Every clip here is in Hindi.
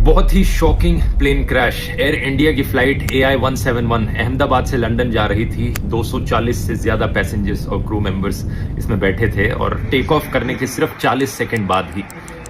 बहुत ही shocking plane crash. Air India की फ्लाइट AI 171 अहमदाबाद से लंदन जा रही थी। 240 से ज्यादा पैसेंजर्स और क्रू मेंबर्स इसमें बैठे थे और टेक ऑफ करने के सिर्फ 40 सेकंड बाद ही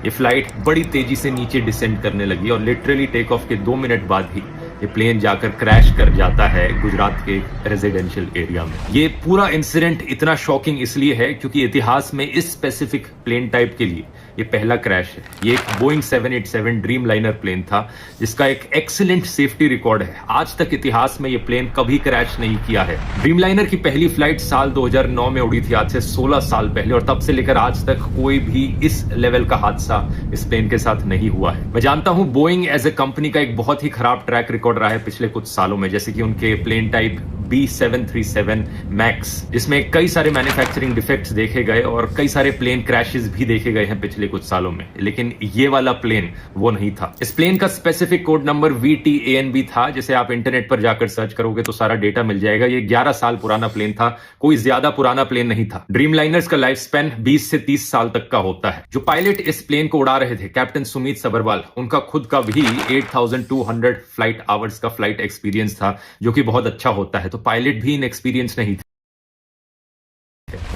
ये फ्लाइट बड़ी तेजी से नीचे डिसेंड करने लगी और लिटरली टेक ऑफ के 2 मिनट बाद ही ये प्लेन जाकर क्रैश कर जाता है गुजरात के रेजिडेंशियल एरिया में। ये पूरा इंसिडेंट इतना शॉकिंग इसलिए है क्योंकि इतिहास में इस स्पेसिफिक प्लेन टाइप के लिए ये पहला क्रैश है। ये एक बोइंग 787 ड्रीम लाइनर प्लेन था जिसका एक एक्सीलेंट सेफ्टी रिकॉर्ड है। आज तक इतिहास में ये प्लेन कभी क्रैश नहीं किया है। ड्रीम लाइनर की पहली फ्लाइट साल 2009 में उड़ी थी, आज से 16 साल पहले, और तब से लेकर आज तक कोई भी इस लेवल का हादसा इस प्लेन के साथ नहीं हुआ है। मैं जानता हूं बोइंग एज ए कंपनी का एक बहुत ही खराब ट्रैक रिकॉर्ड रहा है पिछले कुछ सालों में, जैसे कि उनके प्लेन टाइप B737 मैक्स जिसमें कई सारे मैन्युफैक्चरिंग डिफेक्ट्स देखे गए और कई सारे प्लेन क्रैशेस भी देखे गए हैं पिछले कुछ सालों में, लेकिन ये वाला प्लेन वो नहीं था। इस प्लेन का स्पेसिफिक कोड नंबर VTANB था, जिसे आप इंटरनेट पर जाकर सर्च करोगे तो सारा डेटा मिल जाएगा। ये 11 साल पुराना प्लेन था, कोई ज्यादा पुराना प्लेन नहीं था। ड्रीम लाइनर्स का लाइफ स्पैन 20 से 30 साल तक का होता है। जो पायलट इस प्लेन को उड़ा रहे थे, कैप्टन सुमित सबरवाल, उनका खुद का भी 8200 फ्लाइट आवर्स का फ्लाइट एक्सपीरियंस था, जो कि बहुत अच्छा होता है। तो पायलट भी इनएक्सपीरियंस नहीं था।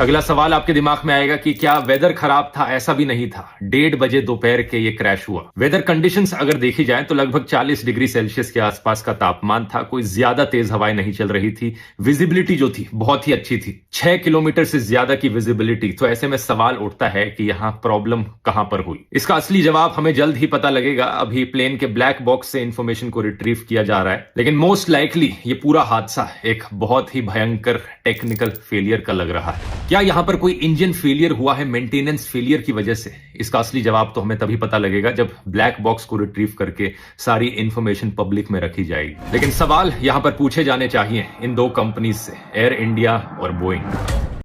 अगला सवाल आपके दिमाग में आएगा कि क्या वेदर खराब था? ऐसा भी नहीं था। 1:30 बजे दोपहर के ये क्रैश हुआ। वेदर कंडीशंस अगर देखी जाए तो लगभग 40 डिग्री सेल्सियस के आसपास का तापमान था। कोई ज्यादा तेज हवाएं नहीं चल रही थी। विजिबिलिटी जो थी बहुत ही अच्छी थी, 6 किलोमीटर से ज्यादा की विजिबिलिटी। तो ऐसे में सवाल उठता है कि यहां प्रॉब्लम कहां पर हुई। इसका असली जवाब हमें जल्द ही पता लगेगा। अभी प्लेन के ब्लैक बॉक्स से इंफॉर्मेशन को रिट्रीव किया जा रहा है, लेकिन मोस्ट लाइकली ये पूरा हादसा एक बहुत ही भयंकर टेक्निकल फेलियर का लग रहा है। क्या यहां पर कोई इंजन फेलियर हुआ है मेंटेनेंस फेलियर की वजह से? इसका असली जवाब तो हमें तभी पता लगेगा जब ब्लैक बॉक्स को रिट्रीव करके सारी इंफॉर्मेशन पब्लिक में रखी जाएगी। लेकिन सवाल यहां पर पूछे जाने चाहिए इन दो कंपनीज से, एयर इंडिया और बोइंग।